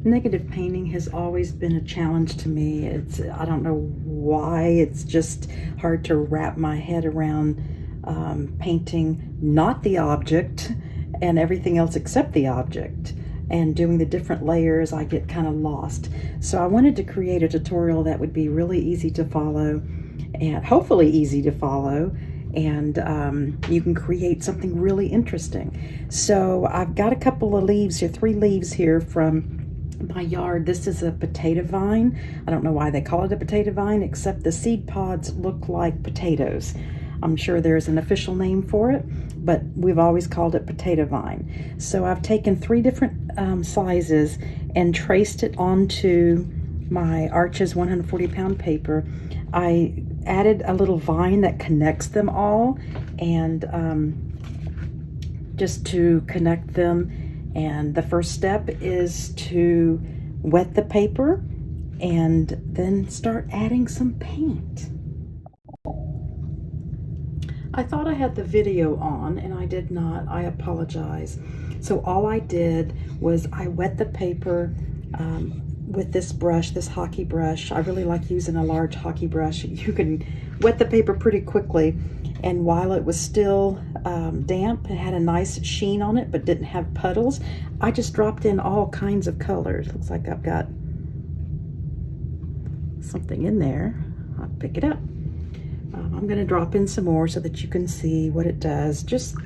Negative painting has always been a challenge to me. I don't know why, it's just hard to wrap my head around painting not the object and everything else except the object. And doing the different layers, I get kind of lost. So I wanted to create a tutorial that would be really easy to follow, and hopefully easy to follow, and you can create something really interesting. So I've got a couple of leaves here, 3 leaves here from my yard. This is a potato vine. I don't know why they call it a potato vine, except the seed pods look like potatoes. I'm sure there's an official name for it, but we've always called it potato vine. So I've taken 3 different sizes and traced it onto my Arches 140-pound paper. I added a little vine that connects them all, and just to connect them. And the first step is to wet the paper and then start adding some paint. I thought I had the video on and I did not. I apologize. So all I did was I wet the paper with this brush, this hockey brush. I really like using a large hockey brush. You can wet the paper pretty quickly, and while it was still damp, it had a nice sheen on it but didn't have puddles. I just dropped in all kinds of colors. Looks like I've got something in there. I'll pick it up. I'm going to drop in some more so that you can see what it does. Just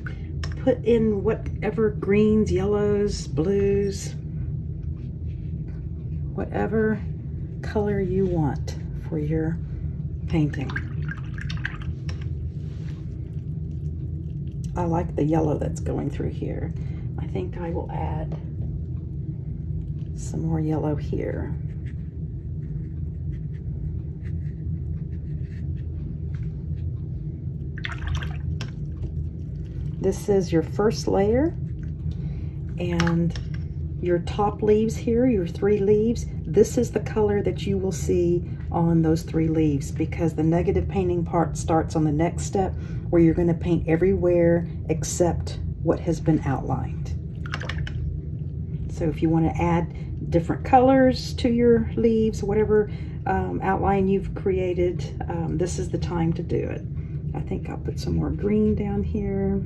put in whatever greens, yellows, blues, whatever color you want for your painting. I like the yellow that's going through here. I think I will add some more yellow here. This is your first layer, and your top leaves here, your 3 leaves, this is the color that you will see on those 3 leaves, because the negative painting part starts on the next step, where you're going to paint everywhere except what has been outlined. So if you want to add different colors to your leaves, whatever outline you've created, this is the time to do it. I think I'll put some more green down here.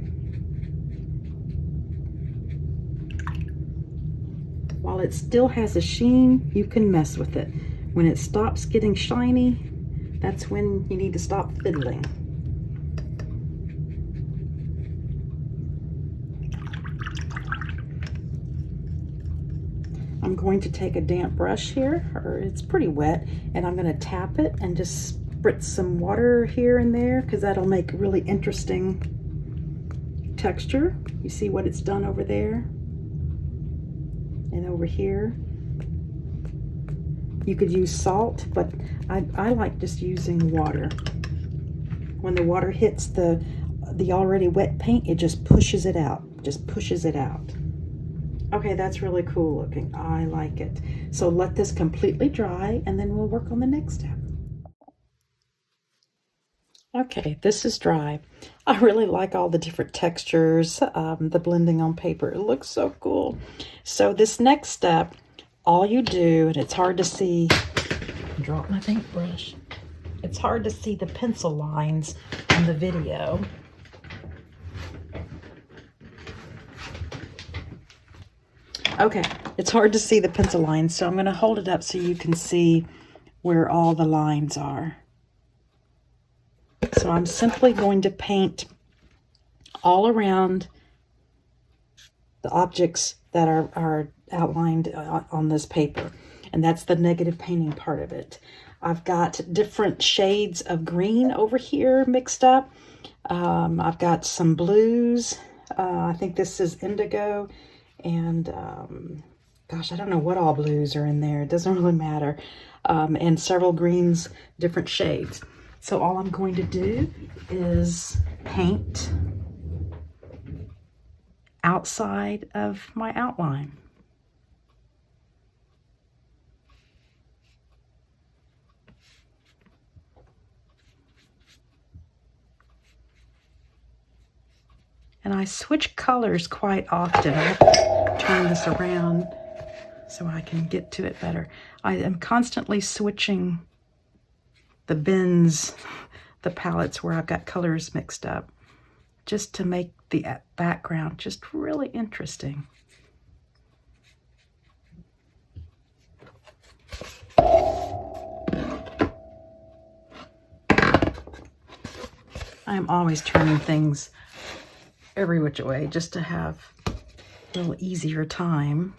While it still has a sheen, you can mess with it. When it stops getting shiny, that's when you need to stop fiddling. I'm going to take a damp brush here, or it's pretty wet, and I'm going to tap it and just spritz some water here and there, because that'll make really interesting texture. You see what it's done over there? And over here. You could use salt, but I like just using water. When the water hits the already wet paint, it just pushes it out. Just pushes it out. Okay, that's really cool looking. I like it. So let this completely dry, and then we'll work on the next step. Okay, this is dry. I really like all the different textures, the blending on paper. It looks so cool. So this next step, all you do, and it's hard to see, drop my paintbrush. It's hard to see the pencil lines on the video. Okay, it's hard to see the pencil lines, so I'm going to hold it up so you can see where all the lines are. So I'm simply going to paint all around the objects that are outlined on this paper. And that's the negative painting part of it. I've got different shades of green over here mixed up. I've got some blues. I think this is indigo. And gosh, I don't know what all blues are in there. It doesn't really matter. And several greens, different shades. So all I'm going to do is paint outside of my outline. And I switch colors quite often. I have to turn this around so I can get to it better. I am constantly switching the bins, the palettes where I've got colors mixed up, just to make the background just really interesting. I'm always turning things every which way just to have a little easier time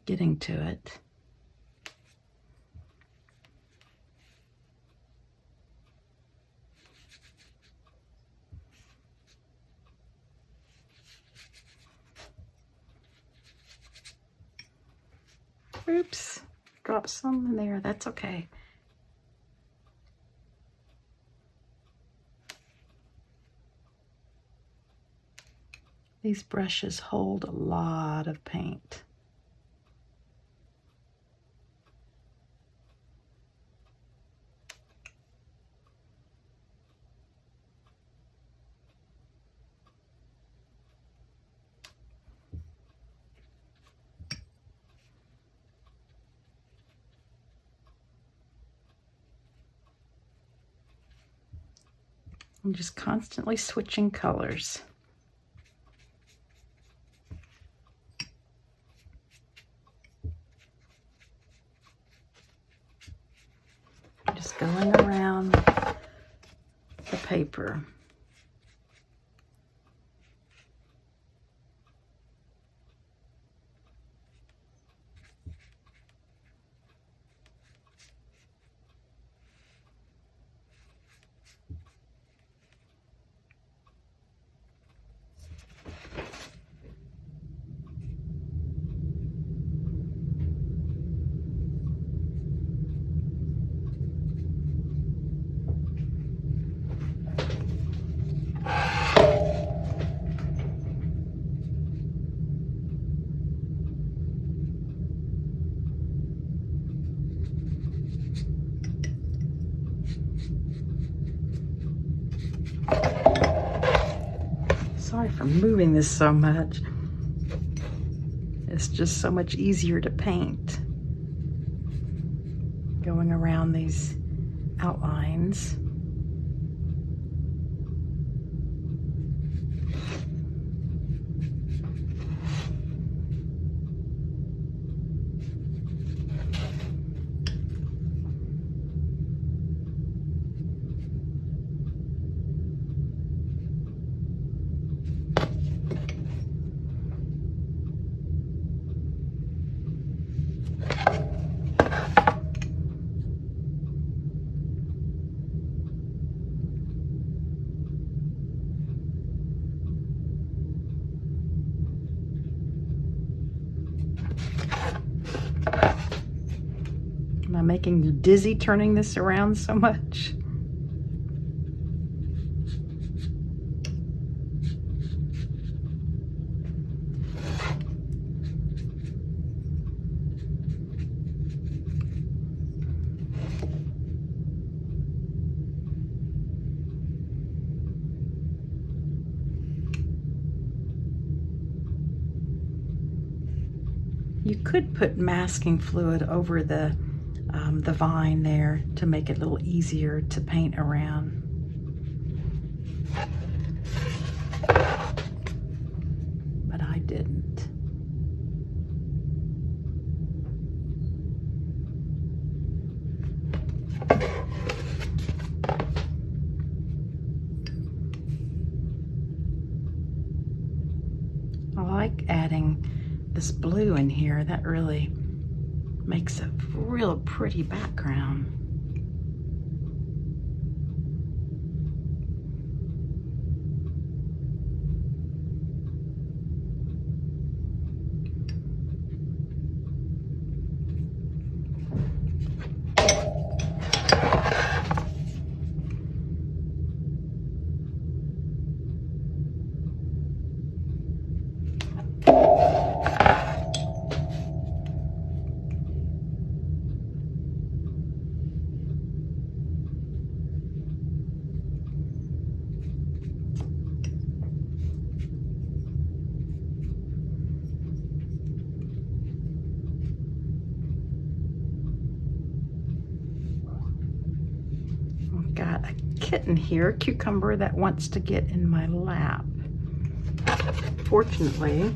getting to it. Oops, dropped some in there. That's okay. These brushes hold a lot of paint. I'm just constantly switching colors. Just going around the paper. Sorry for moving this so much. It's just so much easier to paint going around these outlines. Am I making you dizzy turning this around so much? You could put masking fluid over the vine there to make it a little easier to paint around. But I didn't. I like adding this blue in here. That really makes a real pretty background. kitten here, a cucumber that wants to get in my lap. Fortunately,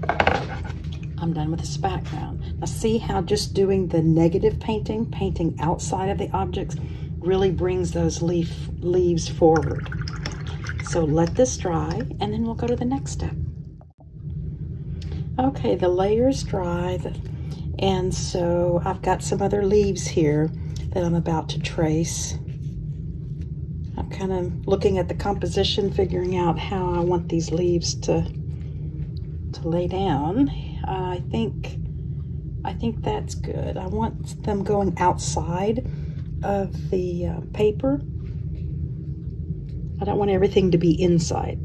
I'm done with this background. Now see how just doing the negative painting outside of the objects, really brings those leaves forward. So let this dry, and then we'll go to the next step. Okay, the layer's dry, and so I've got some other leaves here that I'm about to trace. I'm kind of looking at the composition, figuring out how I want these leaves to lay down. I think that's good. I want them going outside of the paper. I don't want everything to be inside.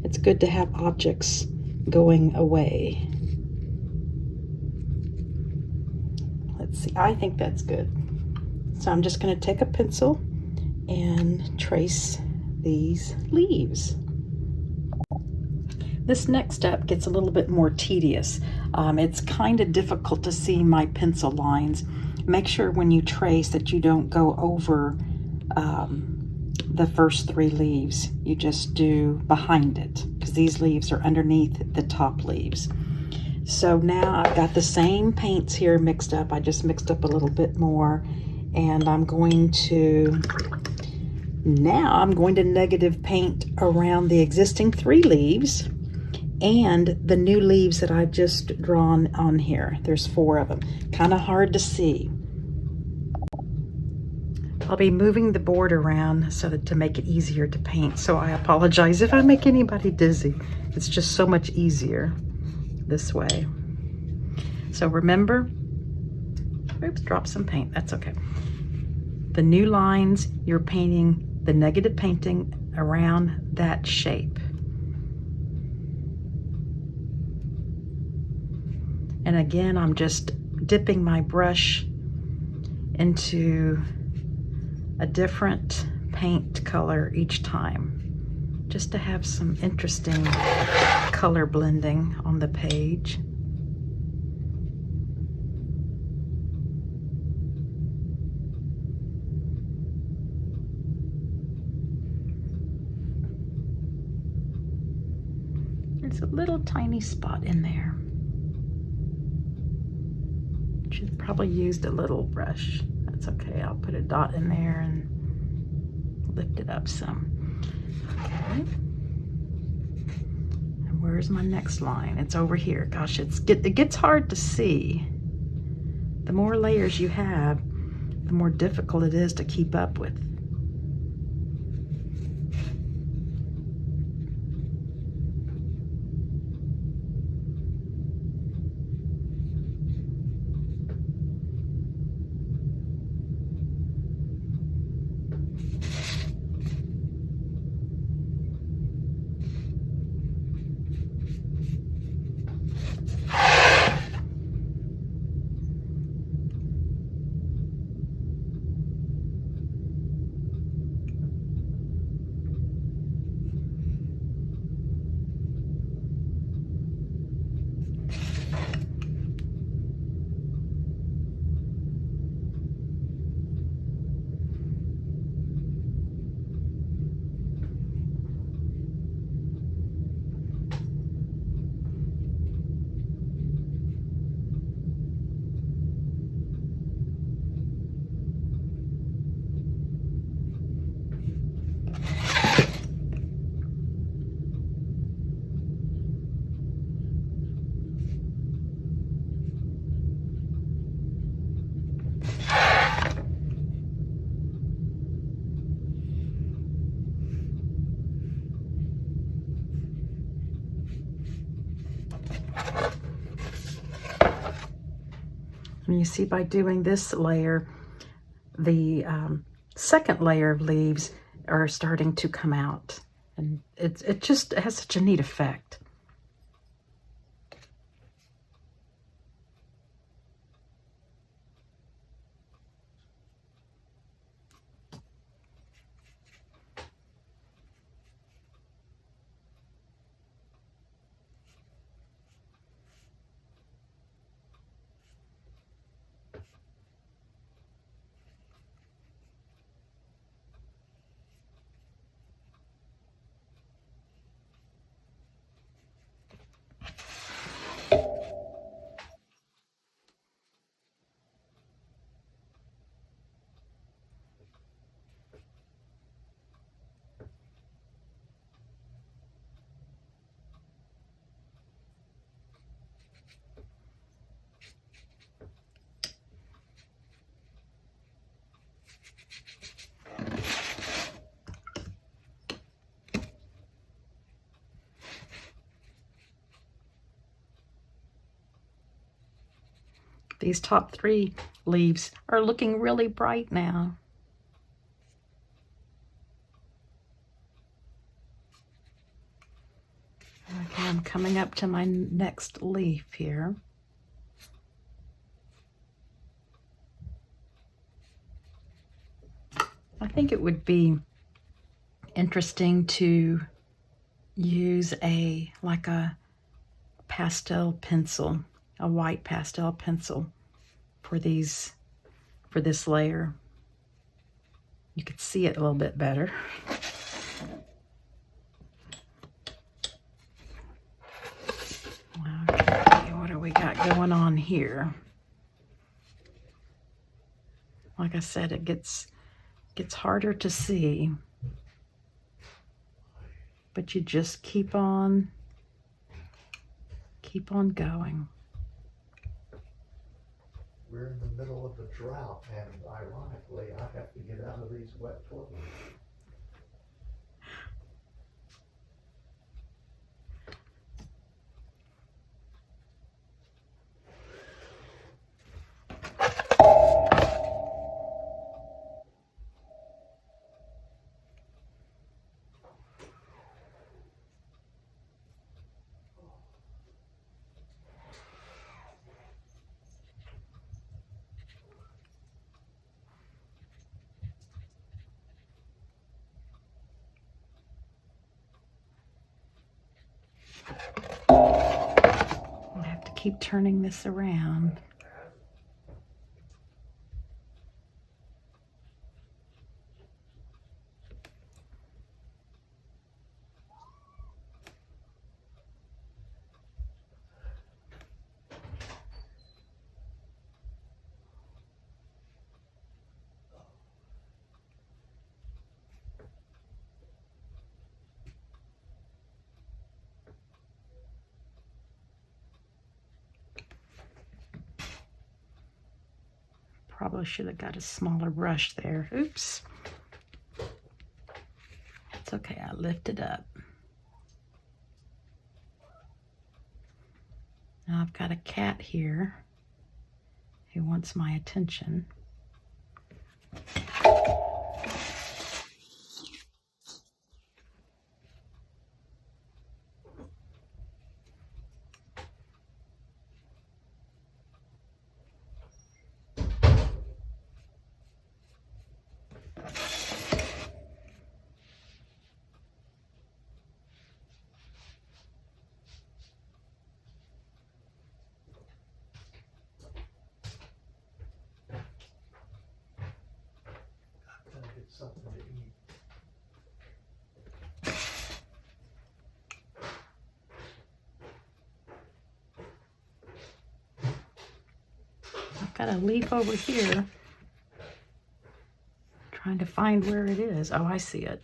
It's good to have objects going away. Let's see, I think that's good. So I'm just going to take a pencil and trace these leaves. This next step gets a little bit more tedious. It's kind of difficult to see my pencil lines. Make sure when you trace that you don't go over the first 3 leaves. You just do behind it, because these leaves are underneath the top leaves. So now I've got the same paints here mixed up. I just mixed up a little bit more, and I'm going to negative paint around the existing 3 leaves and the new leaves that I've just drawn on here. There's 4 of them. Kind of hard to see. I'll be moving the board around so that to make it easier to paint. So I apologize if I make anybody dizzy. It's just so much easier this way. So remember, oops, drop some paint, that's okay. The new lines, you're painting the negative painting around that shape. And again, I'm just dipping my brush into a different paint color each time, just to have some interesting color blending on the page. There's a little tiny spot in there. Should have probably used a little brush. That's okay, I'll put a dot in there and lift it up some. Okay. And where's my next line? It's over here. Gosh, it gets hard to see. The more layers you have, the more difficult it is to keep up with. And you see, by doing this layer, the second layer of leaves are starting to come out. And it just has such a neat effect. These top 3 leaves are looking really bright now. Okay, I'm coming up to my next leaf here. I think it would be interesting to use like a pastel pencil, a white pastel pencil for this layer. You could see it a little bit better. Okay, what do we got going on here? Like I said, it gets harder to see, but you just keep on going. We're in the middle of a drought, and ironically, I have to get out of these wet clothes. I have to keep turning this around. Probably should have got a smaller brush there. Oops. It's okay, I lift it up. Now I've got a cat here who wants my attention. Something to eat. I've got a leaf over here. Trying to find where it is. Oh, I see it.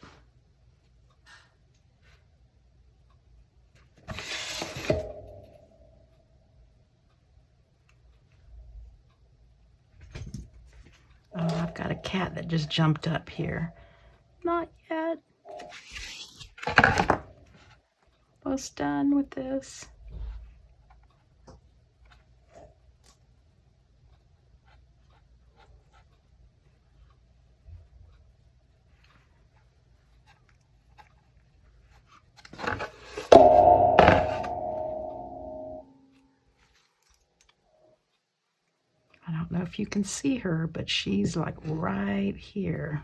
Oh, I've got a cat that just jumped up here. Not yet. Almost done with this. I don't know if you can see her, but she's like right here.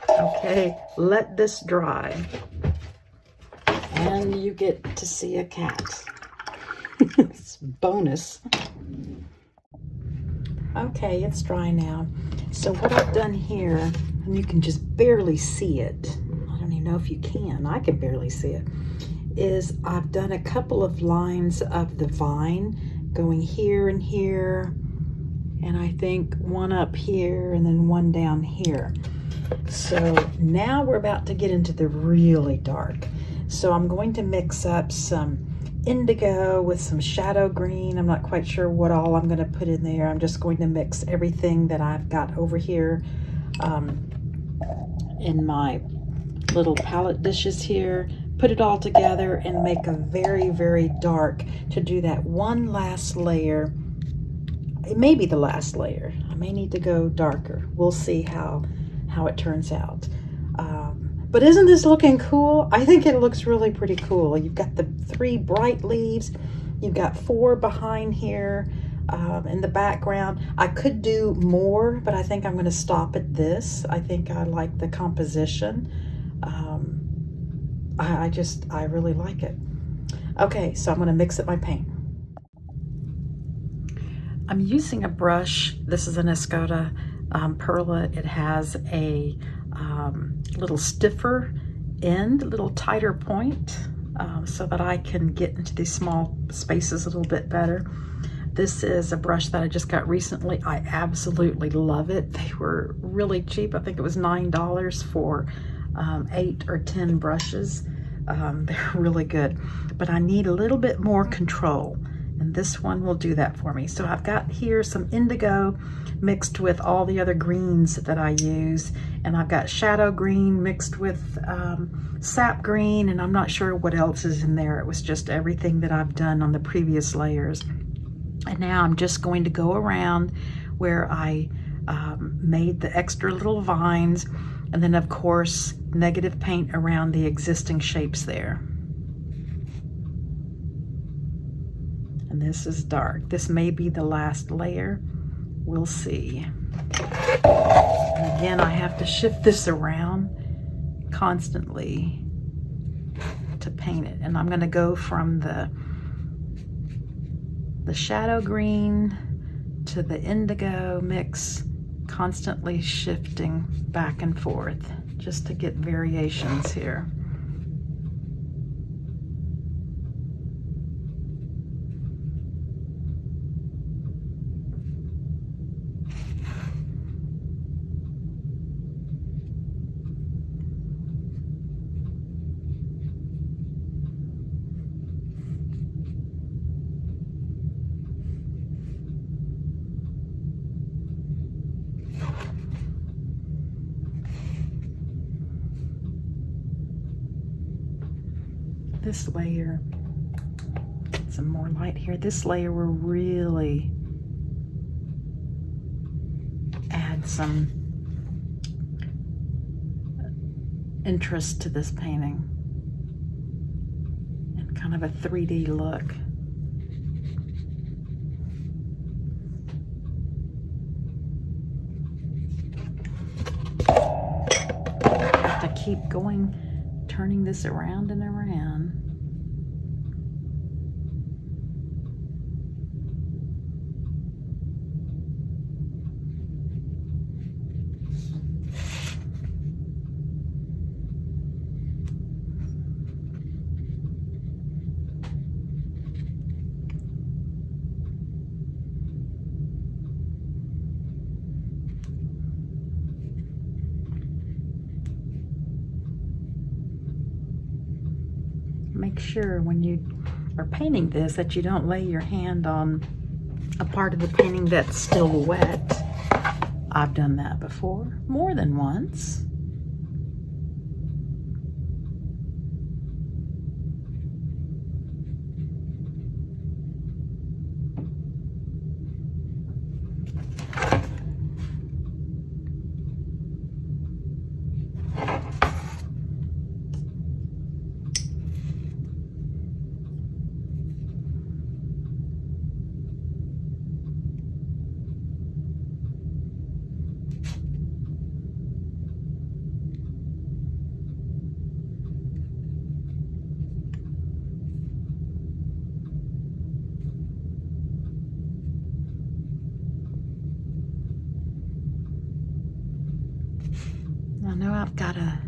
Okay, let this dry. And you get to see a cat. It's bonus. Okay, it's dry now. So what I've done here, and you can just barely see it. I don't even know if you can. I can barely see it. Is I've done a couple of lines of the vine going here and here. And I think one up here and then one down here. So now we're about to get into the really dark. So I'm going to mix up some indigo with some shadow green. I'm not quite sure what all I'm going to put in there. I'm just going to mix everything that I've got over here in my little palette dishes here. Put it all together and make a very, very dark to do that one last layer it may be the last layer. I may need to go darker. We'll see how it turns out. But isn't this looking cool? I think it looks really pretty cool. You've got the 3 bright leaves. You've got 4 behind here in the background. I could do more, but I think I'm going to stop at this. I think I like the composition. I really like it. Okay, so I'm going to mix up my paint. I'm using a brush. This is an Escoda Perla. It has a little stiffer end, a little tighter point, so that I can get into these small spaces a little bit better. This is a brush that I just got recently. I absolutely love it. They were really cheap. I think it was $9 for 8 or 10 brushes. They're really good, but I need a little bit more control, and this one will do that for me. So I've got here some indigo mixed with all the other greens that I use, and I've got shadow green mixed with sap green, and I'm not sure what else is in there. It was just everything that I've done on the previous layers. And now I'm just going to go around where I made the extra little vines, and then of course negative paint around the existing shapes there. And this is dark. This may be the last layer. We'll see. And again, I have to shift this around constantly to paint it. And I'm going to go from the shadow green to the indigo mix, constantly shifting back and forth just to get variations here. This layer, get some more light here. This layer will really add some interest to this painting and kind of a 3D look. I have to keep going, turning this around and around. Make sure when you are painting this that you don't lay your hand on a part of the painting that's still wet. I've done that before, more than once. I know I've got a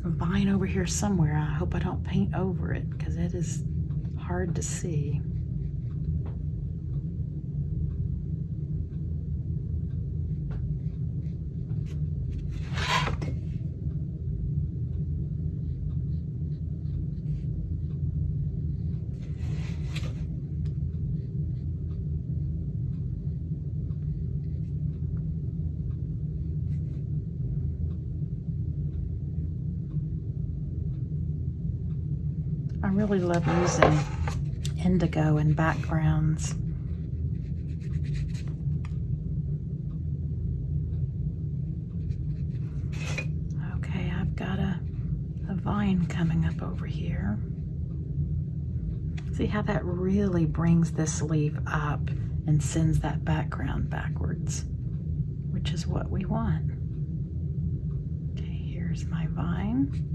vine over here somewhere. I hope I don't paint over it because it is hard to see. I really love using indigo in backgrounds. vine coming up over here. See how that really brings this leaf up and sends that background backwards, which is what we want. Okay, here's my vine.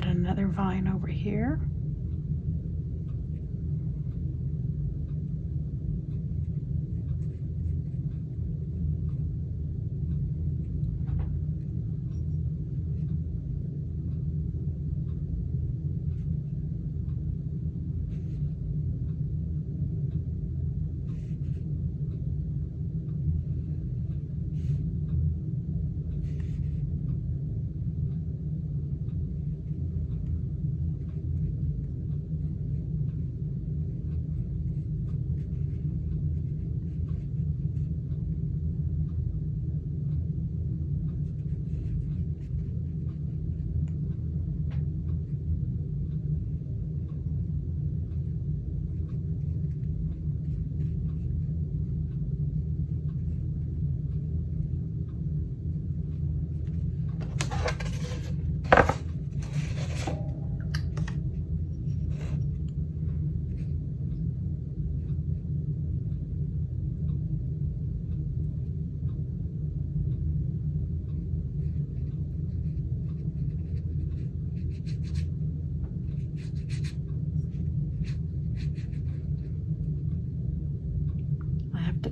Another vine over here.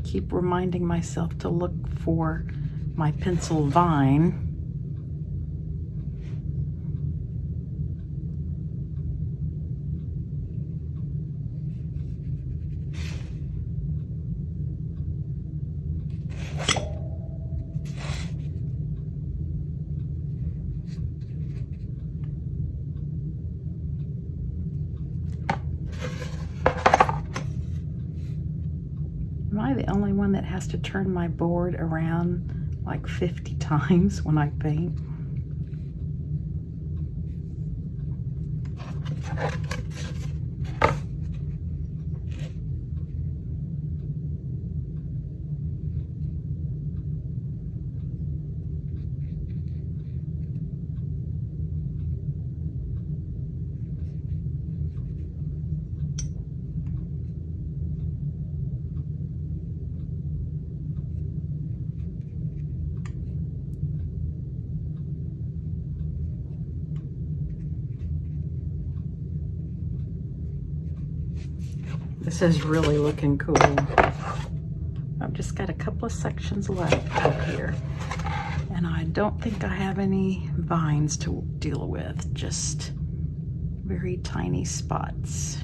Keep reminding myself to look for my pencil vine. Am I the only one that has to turn my board around like 50 times when I paint? This is really looking cool. I've just got a couple of sections left up here. And I don't think I have any vines to deal with, just very tiny spots.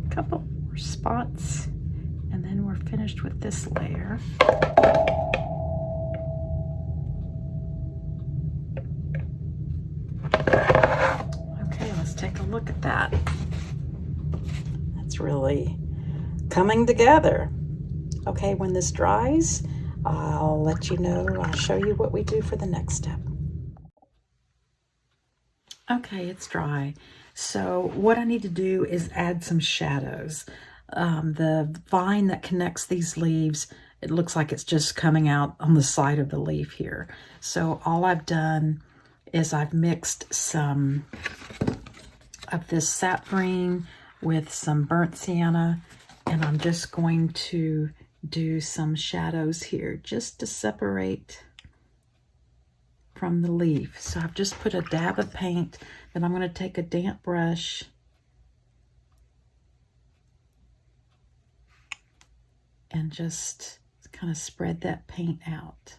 Couple more spots, and then we're finished with this layer. Okay, let's take a look at that. That's really coming together. Okay, when this dries, I'll let you know, I'll show you what we do for the next step. Okay, it's dry. So what I need to do is add some shadows. The vine that connects these leaves, it looks like it's just coming out on the side of the leaf here. So all I've done is I've mixed some of this sap green with some burnt sienna, and I'm just going to do some shadows here just to separate from the leaf. So I've just put a dab of paint, then I'm going to take a damp brush and just kind of spread that paint out.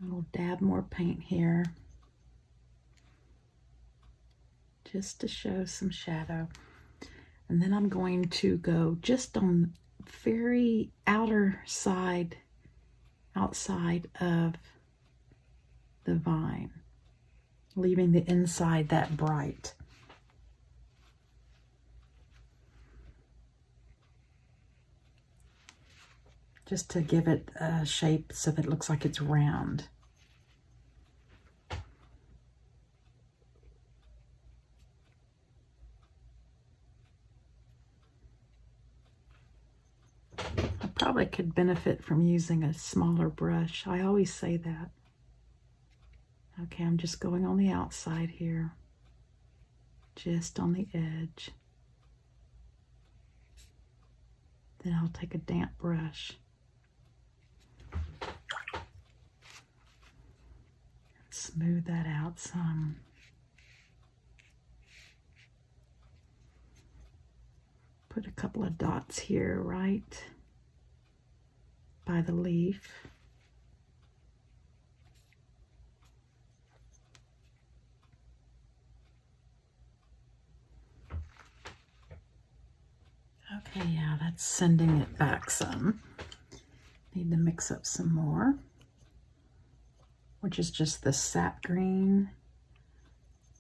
A little dab more paint here, just to show some shadow. And then I'm going to go just on the very outer side, outside of the vine, leaving the inside that bright. Just to give it a shape so that it looks like it's round. I probably could benefit from using a smaller brush. I always say that. Okay, I'm just going on the outside here, just on the edge. Then I'll take a damp brush. Smooth that out some. Put a couple of dots here right by the leaf. Okay, yeah, that's sending it back some. Need to mix up some more, which is just the sap green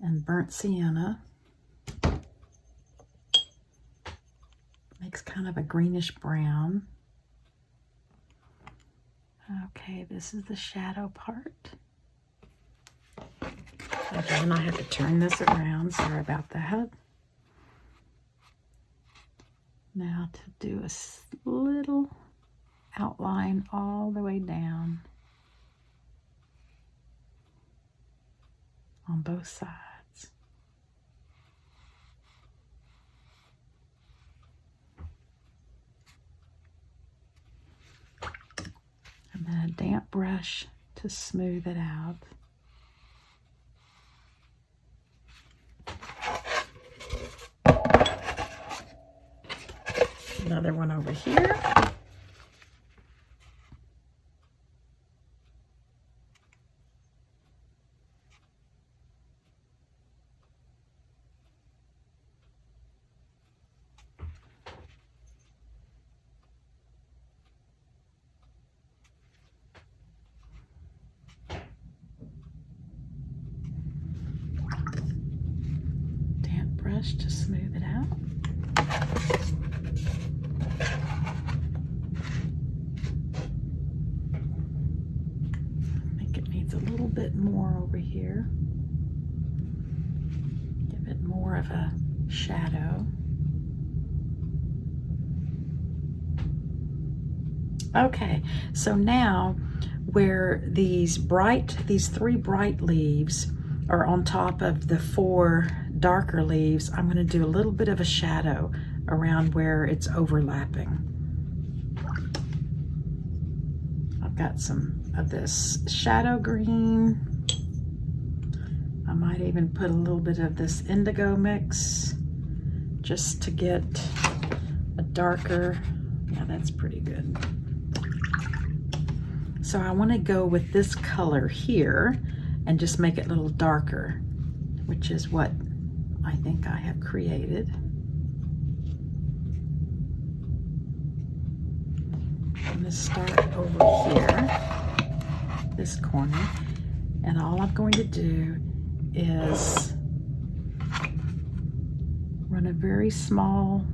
and burnt sienna. Makes kind of a greenish brown. Okay, this is the shadow part. Again, I have to turn this around, sorry about that. Now to do a little outline all the way down on both sides. And then a damp brush to smooth it out. Another one over here. Damp brush to smooth it out. A little bit more over here. Give it more of a shadow. Okay, so now where these three bright leaves are on top of the four darker leaves, I'm going to do a little bit of a shadow around where it's overlapping. I've got some of this shadow green. I might even put a little bit of this indigo mix just to get a darker, yeah, that's pretty good. So I want to go with this color here and just make it a little darker, which is what I think I have created. I'm going to start over here, this corner, and all I'm going to do is Run a very small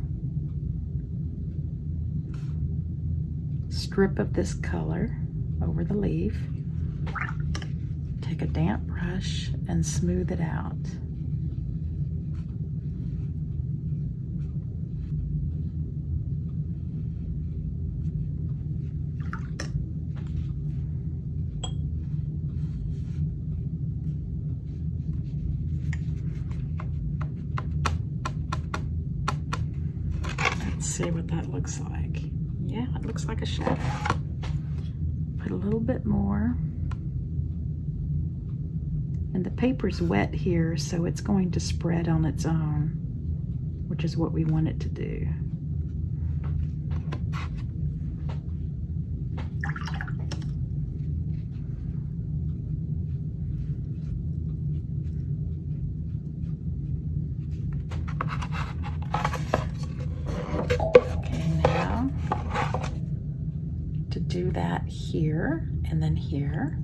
strip of this color over the leaf. Take a damp brush and smooth it out. Let's see what that looks like. Yeah, it looks like a shadow. Put a little bit more. And the paper's wet here, so it's going to spread on its own, which is what we want it to do. Okay, now to do that here and then here.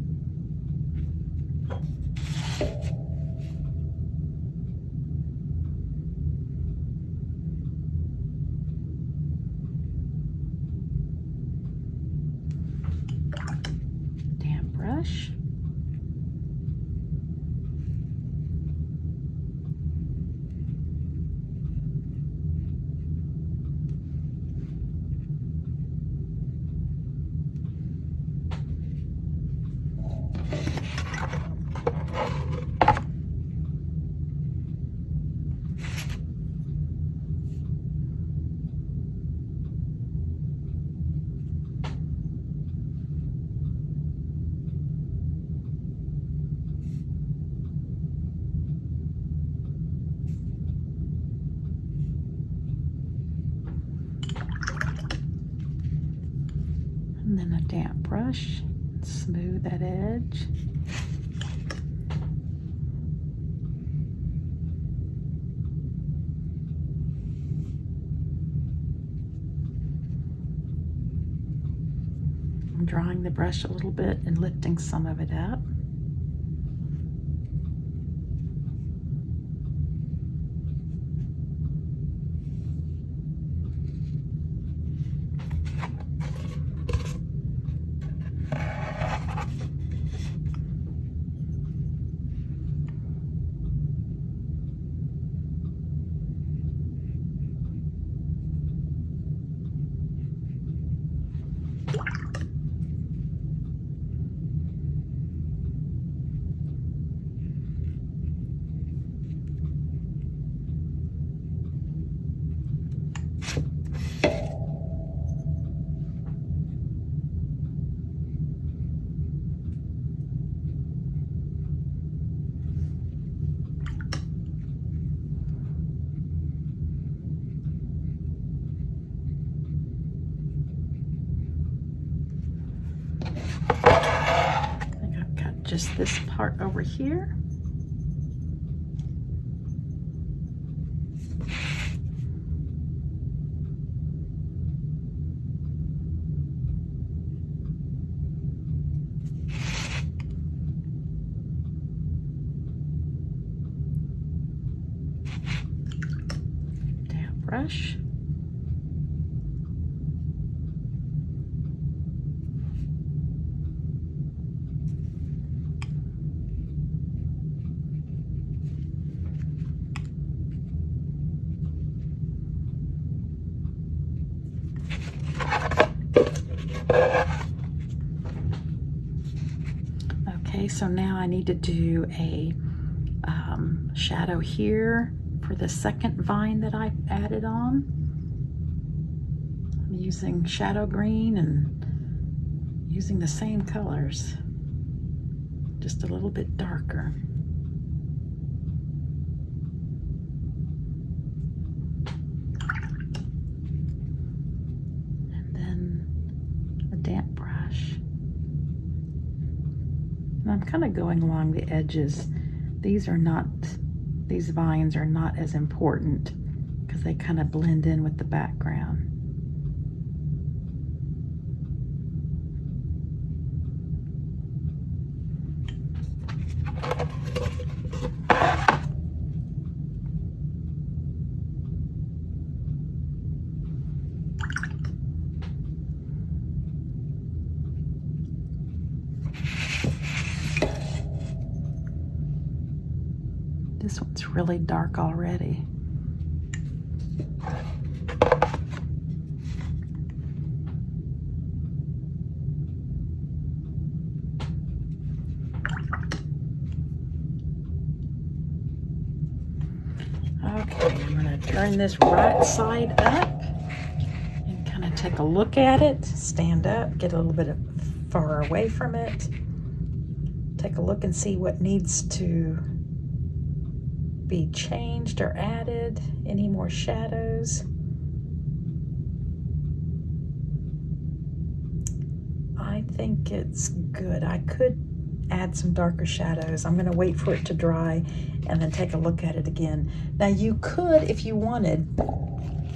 Damp brush. And then a damp brush, smooth that edge. I'm drawing the brush a little bit and lifting some of it up. Just this part over here. Damp brush. Okay, so now I need to do a shadow here for the second vine that I added on. I'm using shadow green and using the same colors, just a little bit darker. And then a damp brush. And I'm kind of going along the edges. These vines are not as important because they kind of blend in with the background. really dark already. Okay, I'm going to turn this right side up and kind of take a look at it. Stand up, get a little bit far away from it. Take a look and see what needs to be changed or added. Any more shadows? I think it's good. I could add some darker shadows. I'm going to wait for it to dry and then take a look at it again. Now you could, if you wanted,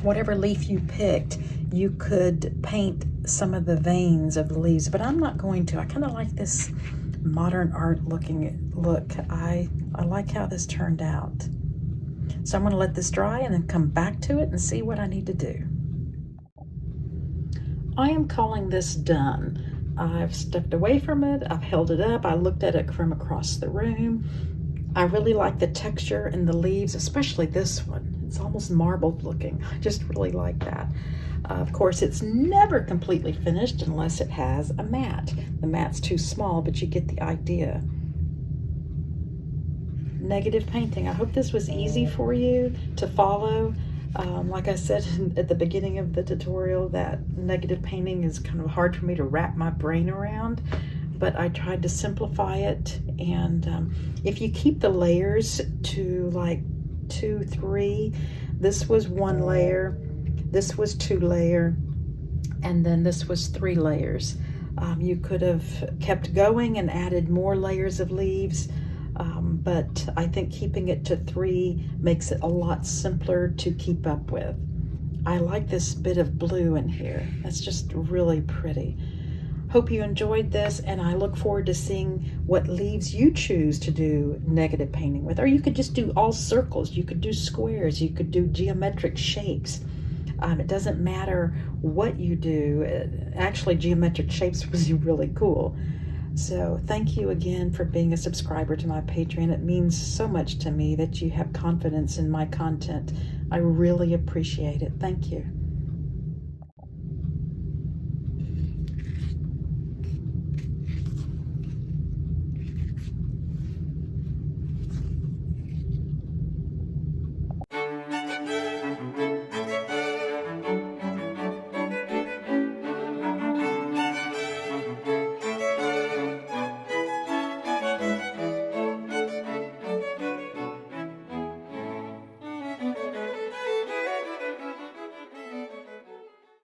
whatever leaf you picked, you could paint some of the veins of the leaves, but I'm not going to. I kind of like this modern art looking look. I like how this turned out. So I'm going to let this dry and then come back to it and see what I need to do. I am calling this done. I've stepped away from it, I've held it up, I looked at it from across the room. I really like the texture in the leaves, especially this one. It's almost marbled looking. I just really like that. Of course, it's never completely finished unless it has a mat. The mat's too small, but you get the idea. Negative painting. I hope this was easy for you to follow. Like I said at the beginning of the tutorial, that negative painting is kind of hard for me to wrap my brain around, but I tried to simplify it. And if you keep the layers to like 2, 3, this was 1 layer, this was 2 layer, and then this was 3 layers. You could have kept going and added more layers of leaves. But I think keeping it to 3 makes it a lot simpler to keep up with. I like this bit of blue in here. That's just really pretty. Hope you enjoyed this, and I look forward to seeing what leaves you choose to do negative painting with. Or you could just do all circles, you could do squares, you could do geometric shapes. It doesn't matter what you do. Actually, geometric shapes was really cool. So thank you again for being a subscriber to my Patreon. It means so much to me that you have confidence in my content. I really appreciate it. Thank you.